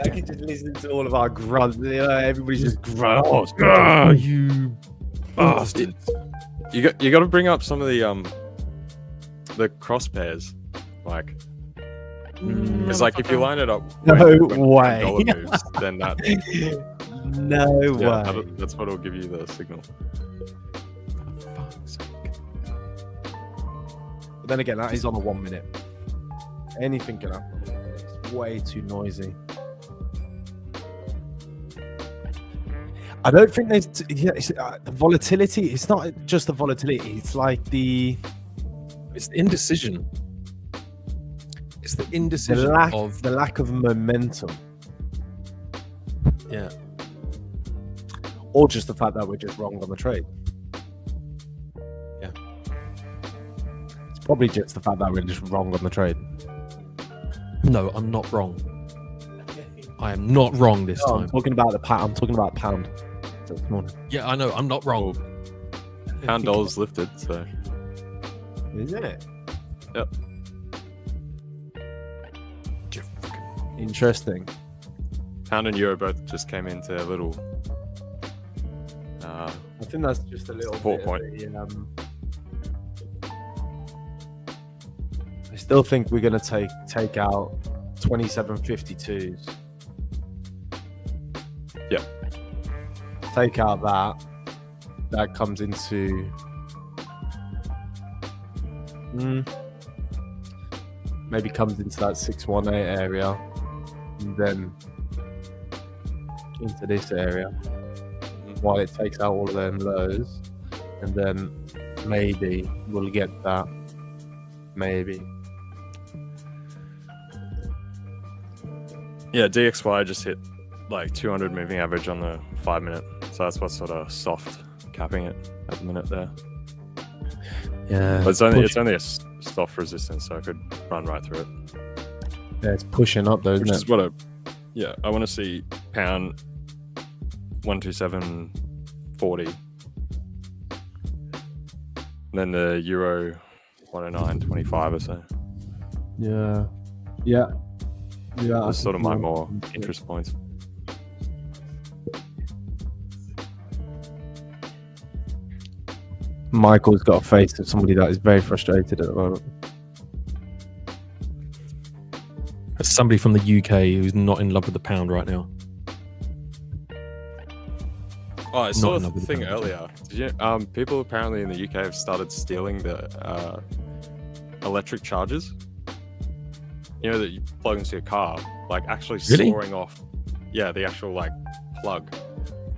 I can just listen to all of our grunts. Everybody's just grunts. Oh, you bastard! You got to bring up some of the cross pairs, like. It's like if you line it up. No way. Dollar moves, then that. No way. That's what will give you the signal. For fuck's sake. But then again, that is on a 1 minute. Anything can happen. It's way too noisy. I don't think there's the volatility. It's not just the volatility. It's like it's the indecision. It's the indecision the lack of momentum. Yeah. Or just the fact that we're just wrong on the trade. Yeah. It's probably just the fact that we're just wrong on the trade. No, I'm not wrong. I am not wrong this time. I'm talking about I'm talking about pound. This morning. Yeah, I know. I'm not wrong. Pound dollar's lifted, so. Isn't it? Yep. Interesting. Pound and euro both just came into a little I think that's just a little support bit point. I still think we're going to take out 2752s. Yeah. Take out that. That comes into maybe comes into that 618 area, and then into this area while it takes out all of them lows, and then maybe we'll get that. Maybe. Yeah, DXY just hit like 200 moving average on the 5 minute, so that's what's sort of soft capping it at the minute there. Yeah, but it's only a soft resistance, so I could run right through it. Yeah, it's pushing up though, isn't Which it? is what I want to see pound 127.40, and then the euro 109.25 or so. Yeah. That's sort of my more interest points. Michael's got a face of somebody that is very frustrated at the moment. As somebody from the UK who's not in love with the pound right now. Oh, I saw the thing earlier. Did you, people apparently in the UK have started stealing the electric chargers. You know that you plug into your car, like actually sawing off. Yeah, the actual like plug,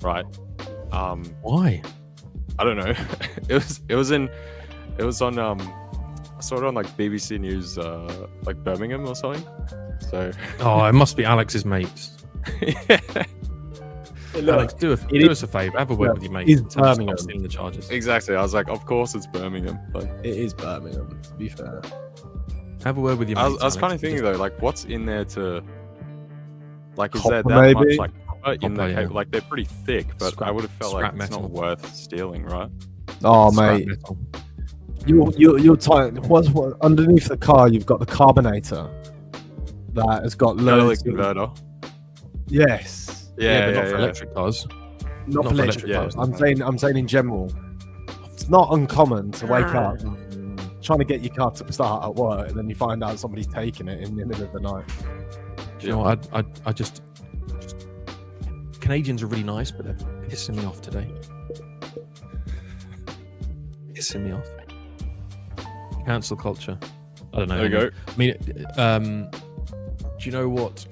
right? Why? I don't know. it was on I saw it on like BBC News, like Birmingham or something. So it must be Alex's mates. Yeah. Alex, do us a favour. Have a word with your mates. It's Birmingham. Stop stealing the chargers. Exactly. I was like, of course it's Birmingham. Like, it is Birmingham, to be fair. Have a word with your mates. I was kind of thinking though, like, what's in there to, like, is copper, there that maybe? much like in the cable? Like, they're pretty thick, but I would have felt like it's not worth stealing, right? Oh, mate, you're tight. What's underneath the car? You've got the carbonator that has got loads. Converter. Yes. Yeah, but not for electric cars. Not for electric cars. I'm saying in general. It's not uncommon to wake up trying to get your car to start at work, and then you find out somebody's taking it in the middle of the night. You know, I just Canadians are really nice, but they're pissing me off today. Pissing me off. Cancel culture. I don't know. There you go. I mean, do you know what?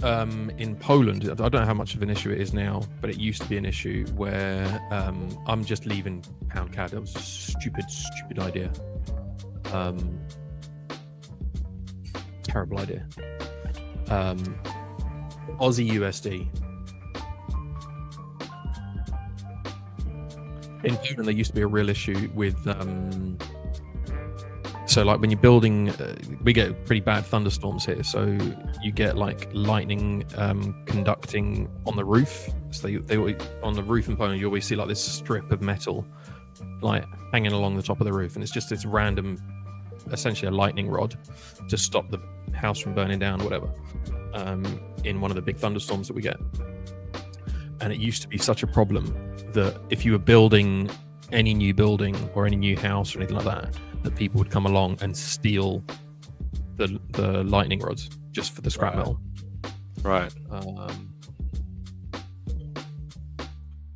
In Poland, I don't know how much of an issue it is now, but it used to be an issue where I'm just leaving pound CAD. It was a stupid idea. Terrible idea. Aussie USD. In Poland, there used to be a real issue with. So, like when you're building, we get pretty bad thunderstorms here. So you get like lightning conducting on the roof. So they on the roof in Poland, you always see like this strip of metal, like hanging along the top of the roof, and it's just this random, essentially a lightning rod, to stop the house from burning down or whatever. In one of the big thunderstorms that we get, and it used to be such a problem that if you were building any new building or any new house or anything like that, that people would come along and steal the lightning rods just for the scrap metal. Right.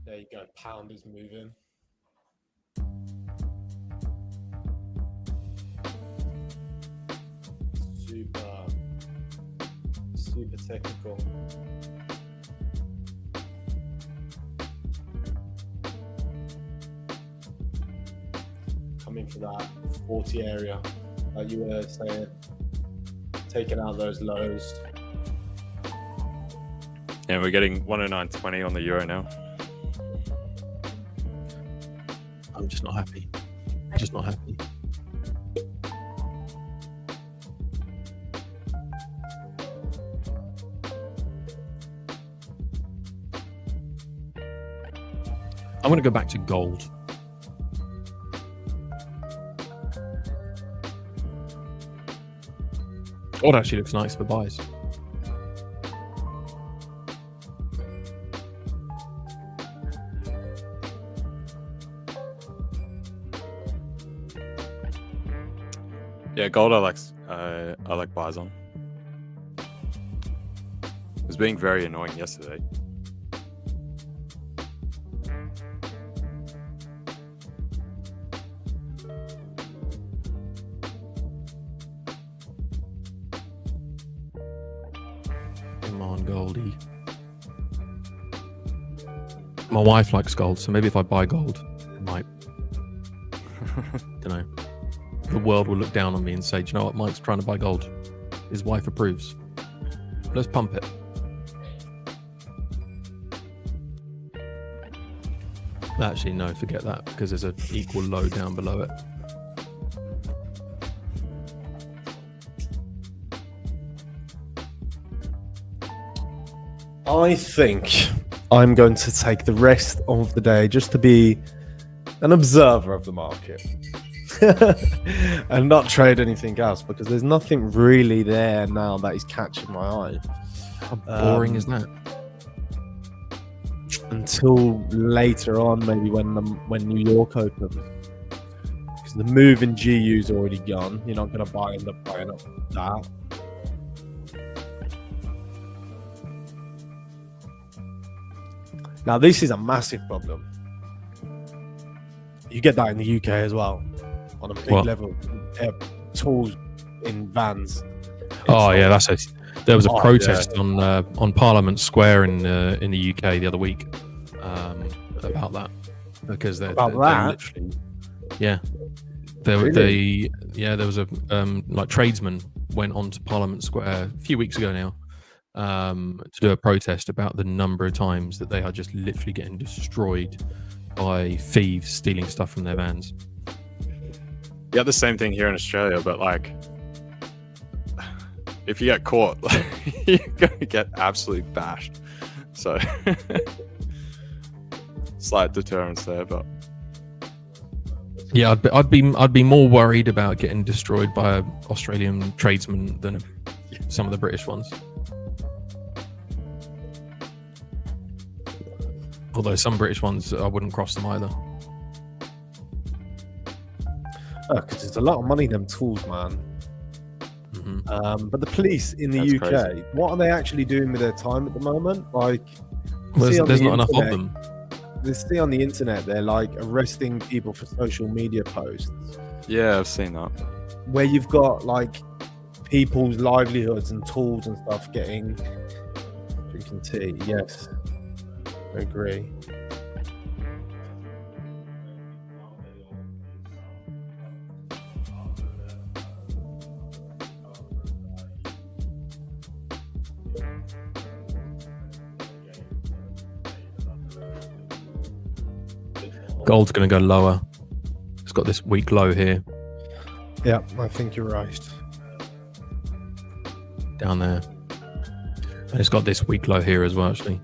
There you go. Pound is moving. Super technical. Coming for that 40 area that you were saying, taking out those lows. Yeah, we're getting 109.20 on the euro now. I'm just not happy. I'm going to go back to gold. Gold actually looks nice for buys. Yeah, gold. I like buys on. It was being very annoying yesterday. Come on, Goldie. My wife likes gold, so maybe if I buy gold, it might. Don't know. The world will look down on me and say, "Do you know what? Mike's trying to buy gold. His wife approves. Let's pump it." Actually, no, forget that, because there's an equal low down below it. I think I'm going to take the rest of the day just to be an observer of the market and not trade anything else, because there's nothing really there now that is catching my eye. How boring is that? Until later on, maybe when New York opens, because the move in GU's already gone. You're not going to end up buying up that. Now, this is a massive problem. You get that in the UK as well, on a big level. Tools in vans. Oh yeah, there was a protest on Parliament Square in the UK the other week about that, because they're literally, there was a like tradesmen went onto Parliament Square a few weeks ago now to do a protest about the number of times that they are just literally getting destroyed by thieves stealing stuff from their vans. You have the same thing here in Australia, but like, if you get caught, you're gonna get absolutely bashed. So, slight deterrence there, but yeah, I'd be more worried about getting destroyed by an Australian tradesman than some of the British ones. Although some British ones, I wouldn't cross them either. Because there's a lot of money in them tools, man. Mm-hmm. But the police in the UK, crazy. What are they actually doing with their time at the moment? Like, there's not enough of them. They see on the internet, they're like arresting people for social media posts. Yeah, I've seen that. Where you've got like people's livelihoods and tools and stuff drinking tea. Yes, I agree. Gold's going to go lower. It's got this weak low here. Yeah, I think you're right. Down there. And it's got this weak low here as well, actually.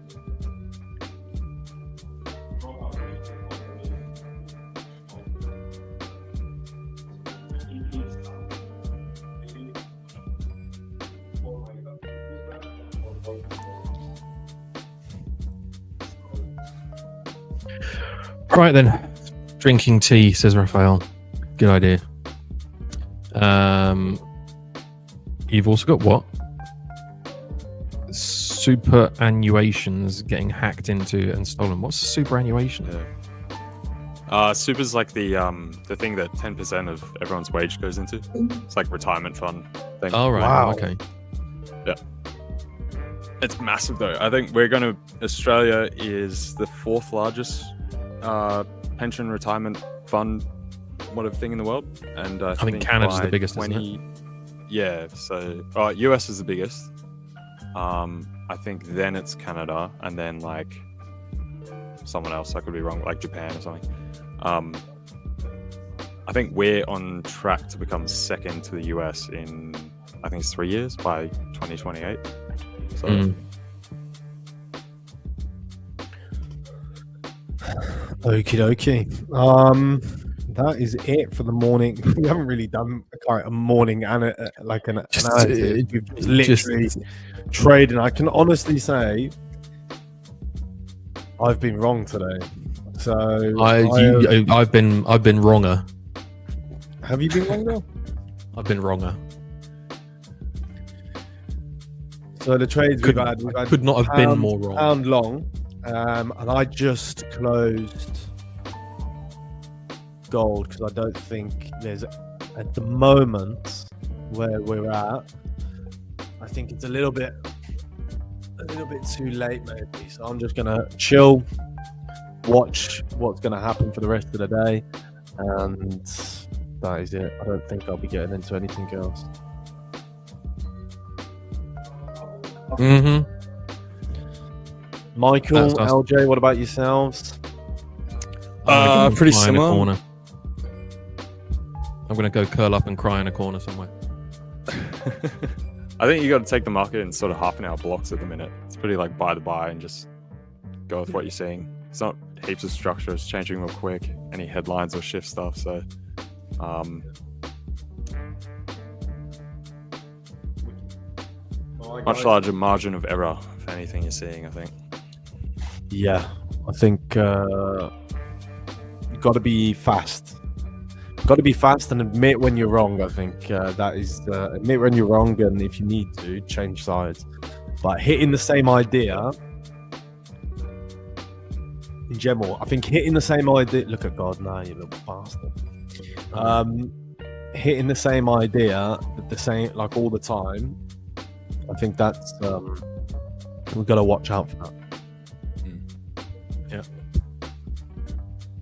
Right then, drinking tea, says Raphael. Good idea. You've also got what? Superannuations getting hacked into and stolen. What's superannuation? Super's like the thing that 10% of everyone's wage goes into. It's like retirement fund thing. Oh right, wow. Okay. Yeah. It's massive though. I think Australia is the 4th largest pension retirement fund thing in the world, and I think Canada's the biggest, isn't it? Yeah, so US is the biggest. I think then it's Canada, and then like someone else, I could be wrong, like Japan or something. I think we're on track to become second to the US in, I think it's 3 years, by 2028. So Okie dokie. That is it for the morning. We haven't really done a morning analysis. We've just literally trading. I can honestly say I've been wrong today. So I've been wronger. Have you been wrong though? I've been wronger. So the trades we've had Could not have been more wrong. Pound long, and I just closed gold because I don't think there's at the moment where we're at. I think it's a little bit too late, maybe. So I'm just gonna chill, watch what's gonna happen for the rest of the day, and that is it. I don't think I'll be getting into anything else. Mm-hmm. Michael, LJ, what about yourselves? Pretty similar. I'm gonna go curl up and cry in a corner somewhere. I think you got to take the market in sort of half an hour blocks at the minute. It's pretty like buy the buy and just go with what you're seeing. It's not heaps of structure. It's changing real quick. Any headlines or shift stuff. So, much larger margin of error for anything you're seeing, I think. Yeah, I think you've got to be fast. Got to be fast and admit when you're wrong. I think that is admit when you're wrong, and if you need to, change sides. But hitting the same idea in general, I think hitting the same idea. Look at God now, you little bastard. Hitting the same idea, the same like all the time. I think that's we've got to watch out for that. Yeah.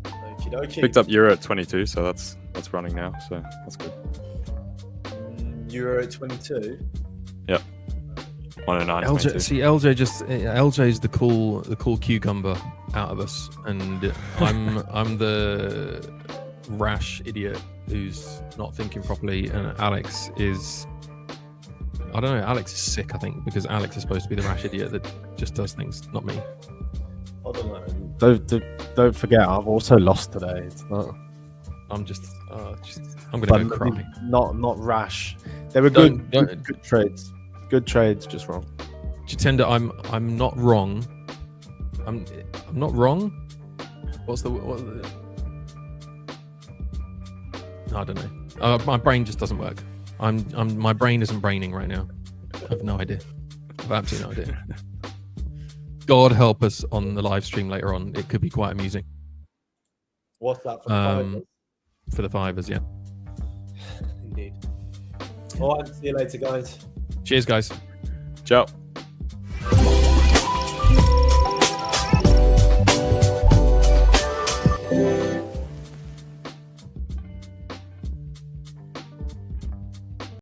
Okey-dokey. Picked up Euro at 22, so that's running now. So that's good. Euro at 22. Yep. 109. LJ is the cool cucumber out of us, and I'm the rash idiot who's not thinking properly, and Alex is. I don't know. Alex is sick, I think, because Alex is supposed to be the rash idiot that just does things, not me. I don't know. Don't forget, I've also lost today. It's not. I'm gonna go cry. Not rash. They were good trades. Good trades, just wrong. Jitender, I'm not wrong. I'm not wrong. What? I don't know. My brain just doesn't work. My brain isn't braining right now. I have no idea. I've absolutely no idea. God help us on the live stream later on. It could be quite amusing. What's that for the fivers? For the fivers, yeah. Indeed. All right, see you later, guys. Cheers, guys. Ciao.